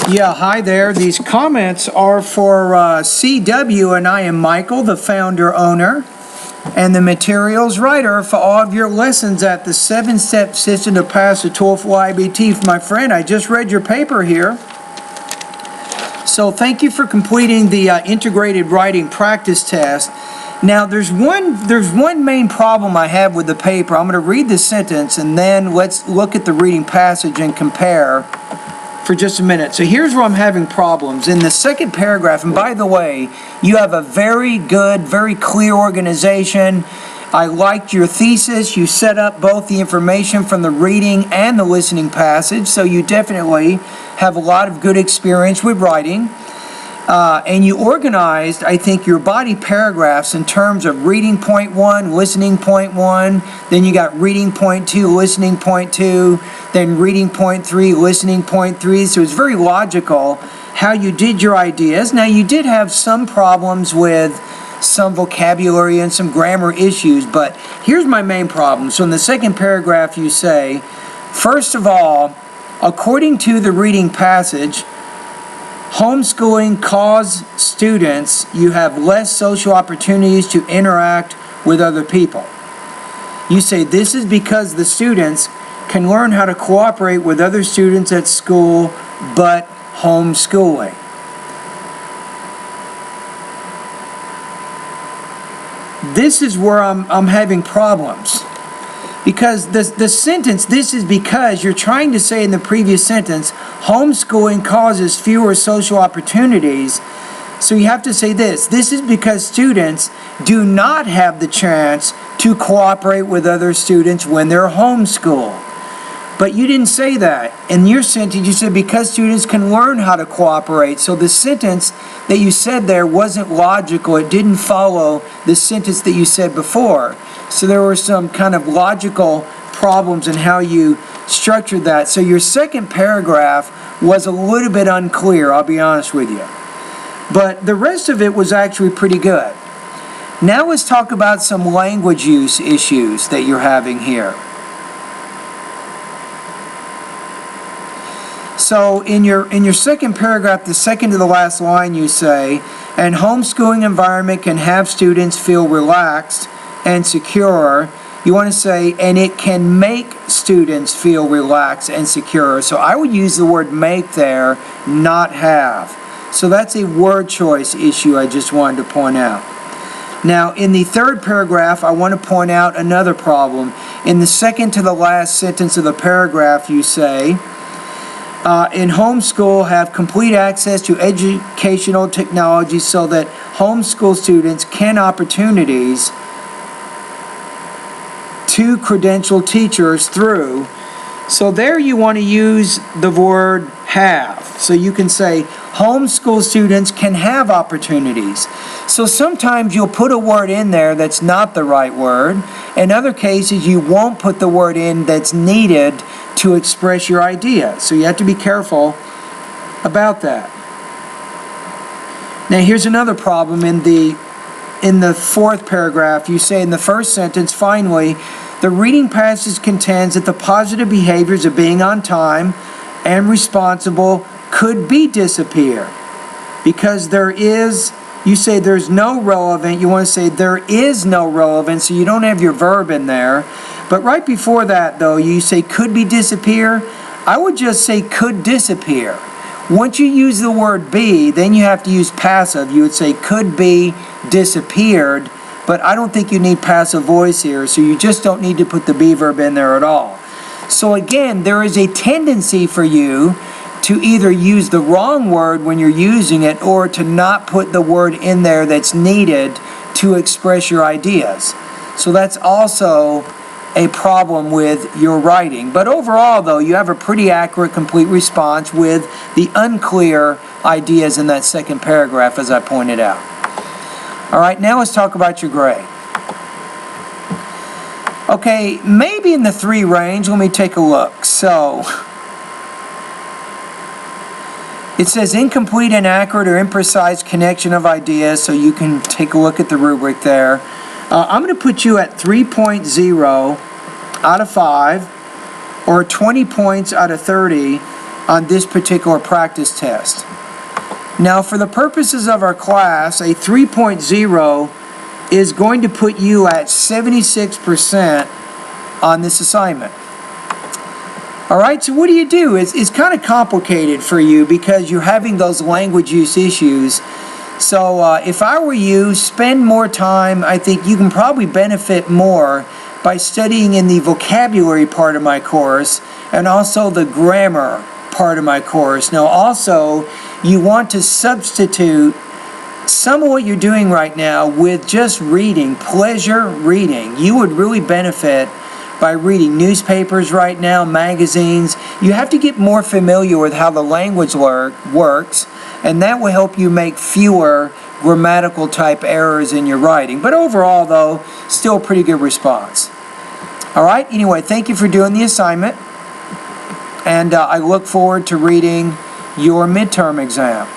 Yeah, hi there. These comments are for CW, and I am Michael, the founder, owner, and the materials writer for all of your lessons at the 7-step system to pass the TOEFL IBT. My friend, I just read your paper here. So thank you for completing the integrated writing practice test. Now, there's one main problem I have with the paper. I'm going to read the sentence, and then let's look at the reading passage and compare for just a minute. So here's where I'm having problems. In the second paragraph, and by the way, you have a very good, very clear organization. I liked your thesis. You set up both the information from the reading and the listening passage, so you definitely have a lot of good experience with writing. And you organized, I think, your body paragraphs in terms of reading point 1, listening point 1, then you got reading point 2, listening point 2, then reading point 3, listening point 3. So it's very logical how you did your ideas. Now, you did have some problems with some vocabulary and some grammar issues, but here's my main problem. So in the second paragraph, you say, first of all, according to the reading passage, homeschooling causes students you have less social opportunities to interact with other people. You say this is because the students can learn how to cooperate with other students at school, but homeschooling. This is where I'm having problems. Because the sentence, this is because, you're trying to say in the previous sentence, homeschooling causes fewer social opportunities. So you have to say this is because students do not have the chance to cooperate with other students when they're homeschooled. But you didn't say that. In your sentence, you said because students can learn how to cooperate. So the sentence that you said there wasn't logical. It didn't follow the sentence that you said before. So there were some kind of logical problems in how you structured that. So your second paragraph was a little bit unclear, I'll be honest with you. But the rest of it was actually pretty good. Now let's talk about some language use issues that you're having here. So in your second paragraph, the second to the last line, you say, an homeschooling environment can have students feel relaxed and secure. You want to say, and it can make students feel relaxed and secure. So I would use the word make there, not have. So that's a word choice issue I just wanted to point out. Now, in the third paragraph, I want to point out another problem. In the second to the last sentence of the paragraph, you say, in homeschool have complete access to educational technology so that homeschool students can opportunities to credentialed teachers through. So there you want to use the word have. So you can say homeschool students can have opportunities. So sometimes you'll put a word in there that's not the right word. In other cases, you won't put the word in that's needed to express your idea. So you have to be careful about that. Now here's another problem in the fourth paragraph. You say in the first sentence, finally, the reading passage contends that the positive behaviors of being on time and responsible could be disappear. Because there is, you say there's no relevant, you want to say there is no relevant, so you don't have your verb in there. But right before that, though, you say could be disappear. I would just say could disappear. Once you use the word be, then you have to use passive. You would say could be disappeared, but I don't think you need passive voice here, so you just don't need to put the be verb in there at all. So again, there is a tendency for you to either use the wrong word when you're using it or to not put the word in there that's needed to express your ideas. So that's also a problem with your writing. But overall, though, you have a pretty accurate, complete response with the unclear ideas in that second paragraph, as I pointed out. All right, now let's talk about your grade. Okay, maybe in the 3 range. Let me take a look. So it says incomplete, inaccurate, or imprecise connection of ideas, so you can take a look at the rubric there. I'm going to put you at 3.0 out of 5, or 20 points out of 30 on this particular practice test. Now, for the purposes of our class, a 3.0 is going to put you at 76% on this assignment. All right, so what do? It's kind of complicated for you because you're having those language use issues. So if I were you, spend more time. I think you can probably benefit more by studying in the vocabulary part of my course and also the grammar part of my course. Now also, you want to substitute some of what you're doing right now with just reading, pleasure reading. You would really benefit by reading newspapers right now, magazines. You have to get more familiar with how the language works, and that will help you make fewer grammatical type errors in your writing. But overall, though, still a pretty good response. All right, anyway, thank you for doing the assignment, and I look forward to reading your midterm exam.